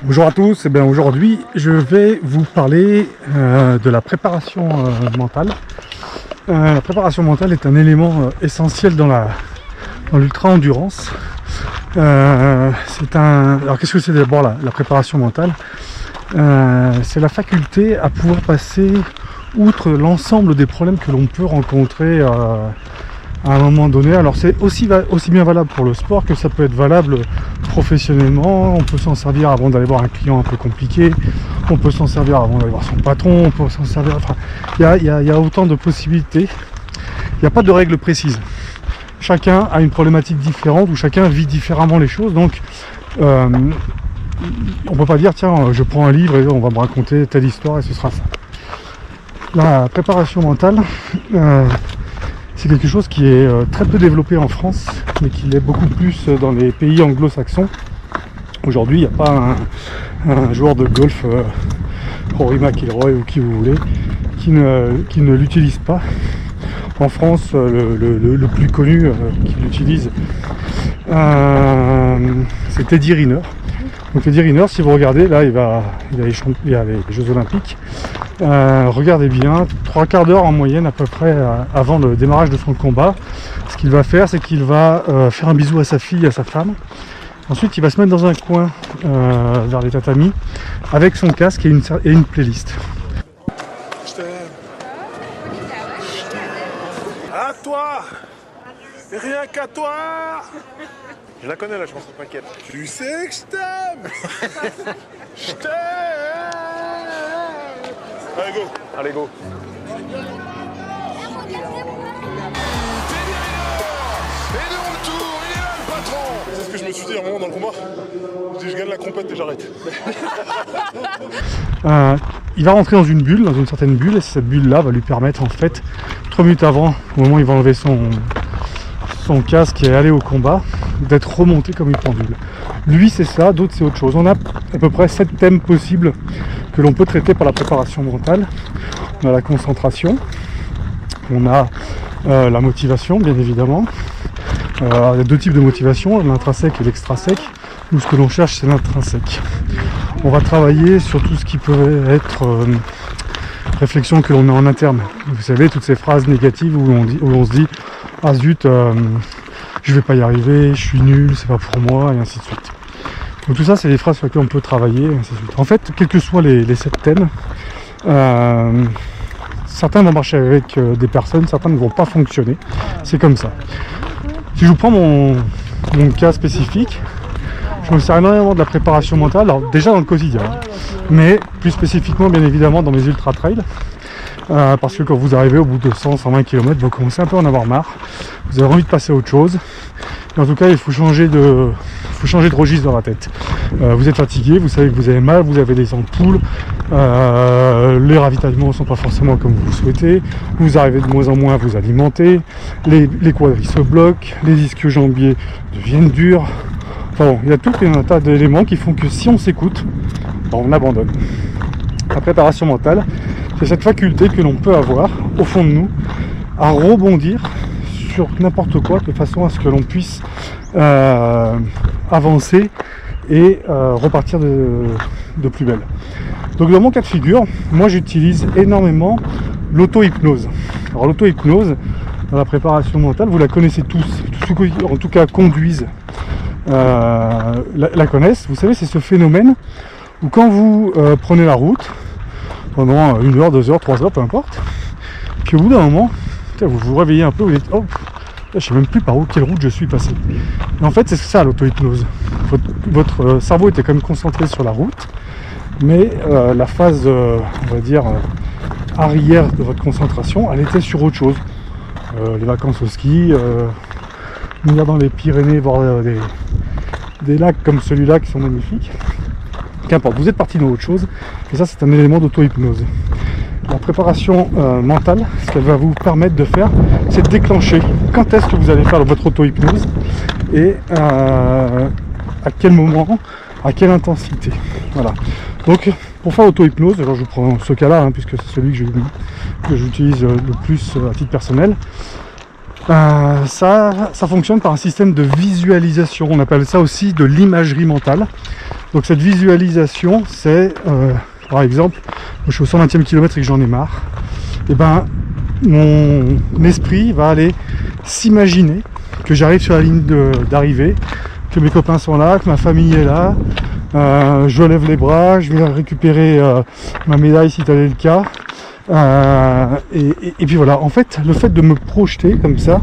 Bonjour à tous, aujourd'hui je vais vous parler de la préparation mentale. La préparation mentale est un élément essentiel dans l'ultra-endurance. Alors qu'est-ce que c'est d'abord la préparation mentale? C'est la faculté à pouvoir passer outre l'ensemble des problèmes que l'on peut rencontrer à un moment donné. Alors c'est aussi bien valable pour le sport que ça peut être valable professionnellement. On peut s'en servir avant d'aller voir un client un peu compliqué, on peut s'en servir avant d'aller voir son patron, on peut s'en servir, enfin il y a autant de possibilités. Il n'y a pas de règle précise, chacun a une problématique différente ou chacun vit différemment les choses, donc on peut pas dire tiens je prends un livre et on va me raconter telle histoire et ce sera ça. La préparation mentale, c'est quelque chose qui est très peu développé en France, mais qui l'est beaucoup plus dans les pays anglo-saxons. Aujourd'hui, il n'y a pas un joueur de golf, Rory McIlroy ou qui vous voulez, qui ne l'utilise pas. En France, le plus connu qui l'utilise, c'est Teddy Riner. Donc Teddy Riner, si vous regardez, là il y a les Jeux Olympiques. Regardez bien, 3/4 d'heure en moyenne à peu près avant le démarrage de son combat. Ce qu'il va faire, c'est qu'il va faire un bisou à sa fille, à sa femme. Ensuite, il va se mettre dans un coin vers les tatamis avec son casque et une playlist. Je t'aime. À toi. Et rien qu'à toi. Je la connais la chanson, t'inquiète. Tu sais que je t'aime. Je t'aime. Allez go. Allez go. Et de retour, il est là le patron. C'est ce que je me suis dit à un moment dans le combat. Je dis je gagne la compète et j'arrête. Il va rentrer dans une bulle, dans une certaine bulle, et cette bulle-là va lui permettre en fait, 3 minutes avant, au moment où il va enlever son casque et aller au combat, d'être remonté comme une pendule. Lui c'est ça, d'autres c'est autre chose. On a à peu près 7 thèmes possibles que l'on peut traiter par la préparation mentale. On a la concentration, on a la motivation bien évidemment. Il y a 2 types de motivation, l'intrinsèque et l'extrinsèque. Nous ce que l'on cherche c'est l'intrinsèque. On va travailler sur tout ce qui peut être réflexion que l'on a en interne. Vous savez, toutes ces phrases négatives où on se dit ah zut, je vais pas y arriver, je suis nul, c'est pas pour moi, et ainsi de suite. Donc tout ça, c'est des phrases sur lesquelles on peut travailler, et ainsi de suite. En fait, quels que soient les 7 thèmes, certains vont marcher avec des personnes, certains ne vont pas fonctionner. C'est comme ça. Si je vous prends mon cas spécifique, je me sers énormément de la préparation mentale, alors déjà dans le quotidien, mais plus spécifiquement bien évidemment dans mes ultra trails. Parce que quand vous arrivez au bout de 100-120 km, vous commencez un peu à en avoir marre, vous avez envie de passer à autre chose, et en tout cas il faut changer de registre dans la tête. Vous êtes fatigué, vous savez que vous avez mal, vous avez des ampoules, les ravitaillements ne sont pas forcément comme vous le souhaitez, vous arrivez de moins en moins à vous alimenter, les quadris se bloquent, les disques jambiers deviennent durs. Enfin bon, il y a tout un tas d'éléments qui font que si on s'écoute, on abandonne. La préparation mentale, c'est cette faculté que l'on peut avoir au fond de nous à rebondir sur n'importe quoi de façon à ce que l'on puisse avancer et repartir de plus belle. Donc dans mon cas de figure, moi j'utilise énormément l'auto-hypnose. Alors l'auto-hypnose, dans la préparation mentale, vous la connaissez tous ceux qui en tout cas conduisent la connaissent. Vous savez, c'est ce phénomène où quand vous prenez la route, pendant 1 heure, 2 heures, 3 heures, peu importe. Puis au bout d'un moment, vous vous réveillez un peu, vous dites oh, je sais même plus par quelle route je suis passé. Et en fait, c'est ça l'auto-hypnose. Votre cerveau était quand même concentré sur la route, mais la phase, on va dire, arrière de votre concentration, elle était sur autre chose. Les vacances au ski, venir dans les Pyrénées, voir des lacs comme celui-là qui sont magnifiques. Qu'importe, vous êtes parti dans autre chose, et ça c'est un élément d'auto-hypnose. La préparation mentale, ce qu'elle va vous permettre de faire, c'est de déclencher quand est-ce que vous allez faire votre auto-hypnose et à quel moment, à quelle intensité. Voilà. Donc pour faire l'auto-hypnose, alors je prends ce cas-là, puisque c'est celui que j'utilise le plus à titre personnel. Ça fonctionne par un système de visualisation, on appelle ça aussi de l'imagerie mentale. Donc cette visualisation, c'est, par exemple, je suis au 120e kilomètre et que j'en ai marre, et ben mon esprit va aller s'imaginer que j'arrive sur la ligne d'arrivée, que mes copains sont là, que ma famille est là, je lève les bras, je vais récupérer ma médaille si tel est le cas. Et puis voilà, en fait, le fait de me projeter comme ça,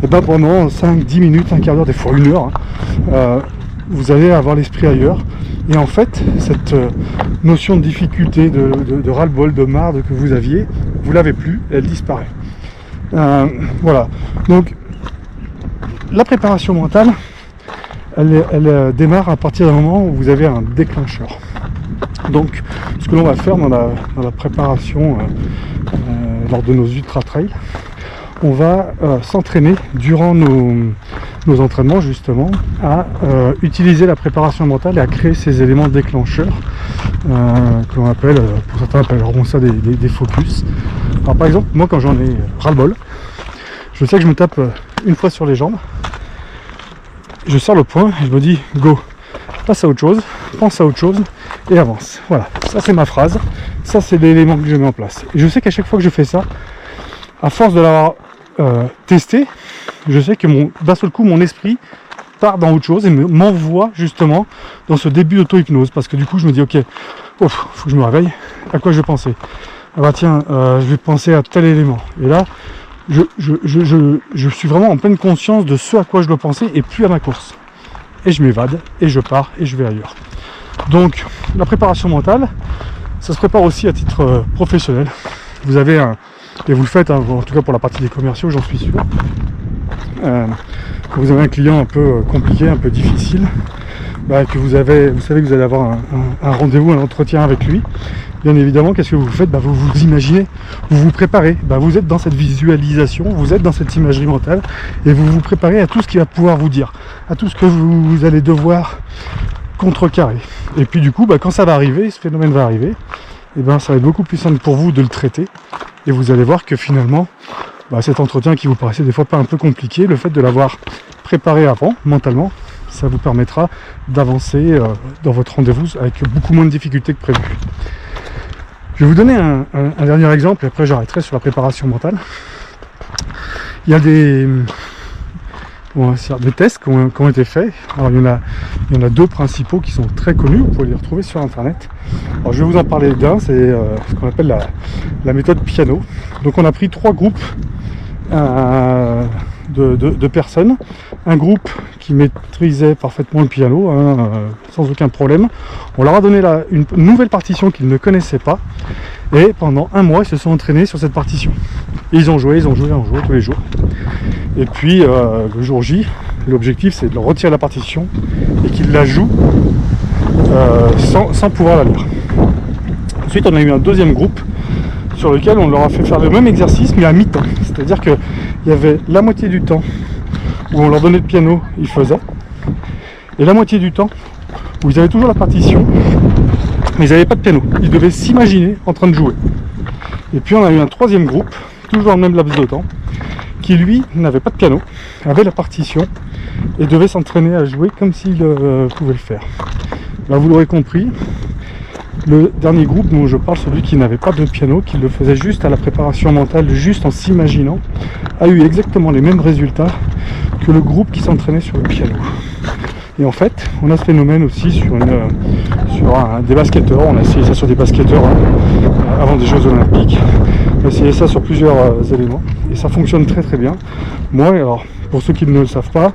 et ben pendant 5-10 minutes, un quart d'heure, des fois 1 heure, vous allez avoir l'esprit ailleurs. Et en fait, cette notion de difficulté, de ras-le-bol, de marde que vous aviez, vous l'avez plus, elle disparaît. Voilà. Donc, la préparation mentale, elle démarre à partir d'un moment où vous avez un déclencheur. Donc, ce que l'on va faire dans la préparation lors de nos ultra-trails, on va s'entraîner durant nos entraînements justement à utiliser la préparation mentale et à créer ces éléments déclencheurs que l'on appelle, pour certains appelleront ça des focus. Alors par exemple, moi quand j'en ai ras-le-bol, je sais que je me tape une fois sur les jambes, je sors le poing et je me dis go, passe à autre chose, pense à autre chose et avance. Voilà, ça c'est ma phrase, ça c'est l'élément que je mets en place. Et je sais qu'à chaque fois que je fais ça, à force de l'avoir testé, je sais que d'un seul coup mon esprit part dans autre chose et m'envoie justement dans ce début d'auto-hypnose, parce que du coup je me dis ok, faut que je me réveille, à quoi je vais penser? Ah bah tiens, je vais penser à tel élément. Et là, je suis vraiment en pleine conscience de ce à quoi je dois penser et plus à ma course. Et je m'évade, et je pars, et je vais ailleurs. Donc, la préparation mentale, ça se prépare aussi à titre professionnel. Vous avez et vous le faites, hein, en tout cas pour la partie des commerciaux, j'en suis sûr. Quand vous avez un client un peu compliqué, un peu difficile, que vous savez que vous allez avoir un rendez-vous, un entretien avec lui, bien évidemment, qu'est-ce que vous faites? Vous vous imaginez, vous vous préparez, vous êtes dans cette visualisation, vous êtes dans cette imagerie mentale, et vous vous préparez à tout ce qu'il va pouvoir vous dire, à tout ce que vous allez devoir contrecarrer. Et puis du coup, quand ça va arriver, ce phénomène va arriver, et ça va être beaucoup plus simple pour vous de le traiter, et vous allez voir que finalement, cet entretien qui vous paraissait des fois pas un peu compliqué, le fait de l'avoir préparé avant, mentalement, ça vous permettra d'avancer dans votre rendez-vous avec beaucoup moins de difficultés que prévu. Je vais vous donner un dernier exemple et après j'arrêterai sur la préparation mentale. Il y a des tests qui ont été faits. Alors il y en a 2 principaux qui sont très connus, vous pouvez les retrouver sur internet. Alors je vais vous en parler d'un, c'est ce qu'on appelle la méthode piano. Donc on a pris 3 groupes de personnes. Un groupe qui maîtrisait parfaitement le piano, sans aucun problème. On leur a donné une nouvelle partition qu'ils ne connaissaient pas. Et pendant 1 mois, ils se sont entraînés sur cette partition. Et ils ont joué tous les jours. Et puis, le jour J, l'objectif c'est de leur retirer la partition et qu'ils la jouent sans pouvoir la lire. Ensuite, on a eu un 2e groupe sur lequel on leur a fait faire le même exercice, mais à mi-temps. C'est-à-dire qu'il y avait la moitié du temps où on leur donnait le piano, ils faisaient, et la moitié du temps où ils avaient toujours la partition, mais ils n'avaient pas de piano. Ils devaient s'imaginer en train de jouer. Et puis on a eu un 3e groupe, toujours dans le même laps de temps, qui lui n'avait pas de piano, avait la partition, et devait s'entraîner à jouer comme s'il pouvait le faire. Vous l'aurez compris, le dernier groupe dont je parle, celui qui n'avait pas de piano, qui le faisait juste à la préparation mentale, juste en s'imaginant, a eu exactement les mêmes résultats que le groupe qui s'entraînait sur le piano. Et en fait, on a ce phénomène aussi sur des basketteurs. On a essayé ça sur des basketteurs avant des Jeux Olympiques. On a essayé ça sur plusieurs éléments et ça fonctionne très très bien. Moi, alors pour ceux qui ne le savent pas,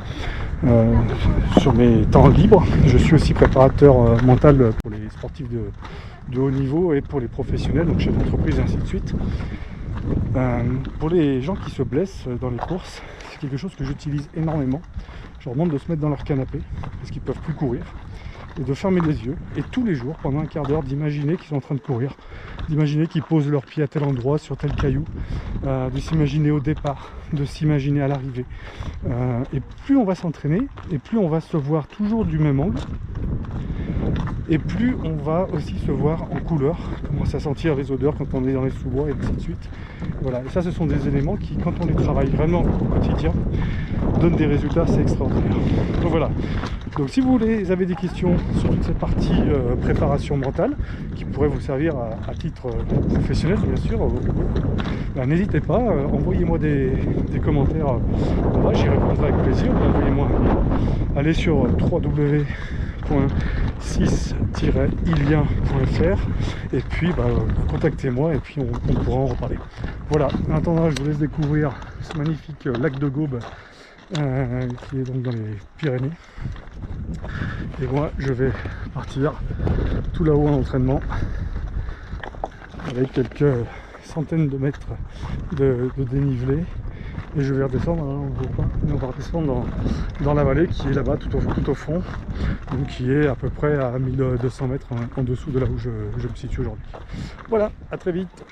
sur mes temps libres, je suis aussi préparateur mental pour les sportifs de haut niveau et pour les professionnels, donc chef d'entreprise et ainsi de suite. Pour les gens qui se blessent dans les courses, c'est quelque chose que j'utilise énormément. Je leur demande de se mettre dans leur canapé parce qu'ils ne peuvent plus courir et de fermer les yeux et tous les jours pendant un quart d'heure d'imaginer qu'ils sont en train de courir, d'imaginer qu'ils posent leurs pieds à tel endroit sur tel caillou, de s'imaginer au départ, de s'imaginer à l'arrivée. Et plus on va s'entraîner et plus on va se voir toujours du même angle et plus on va aussi se voir en couleur, commencer à sentir les odeurs quand on est dans les sous-bois et ainsi de suite. Voilà, et ça ce sont des éléments qui, quand on les travaille vraiment au quotidien, donnent des résultats assez extraordinaires. Donc Voilà. Donc si vous avez des questions sur toute cette partie préparation mentale, qui pourrait vous servir à titre professionnel bien sûr, ben, n'hésitez pas, envoyez-moi des commentaires en bas, j'y répondrai avec plaisir. Envoyez-moi un mail, allez sur www.6-ilien.fr et puis bah, contactez-moi et puis on pourra en reparler. Voilà, en attendant je vous laisse découvrir ce magnifique lac de Gaube qui est donc dans les Pyrénées. Et moi je vais partir tout là-haut en entraînement avec quelques centaines de mètres de dénivelé et je vais redescendre, on ne voit pas, mais on va redescendre dans la vallée qui est là-bas tout au fond, donc qui est à peu près à 1200 mètres en dessous de là où je me situe aujourd'hui. Voilà, à très vite.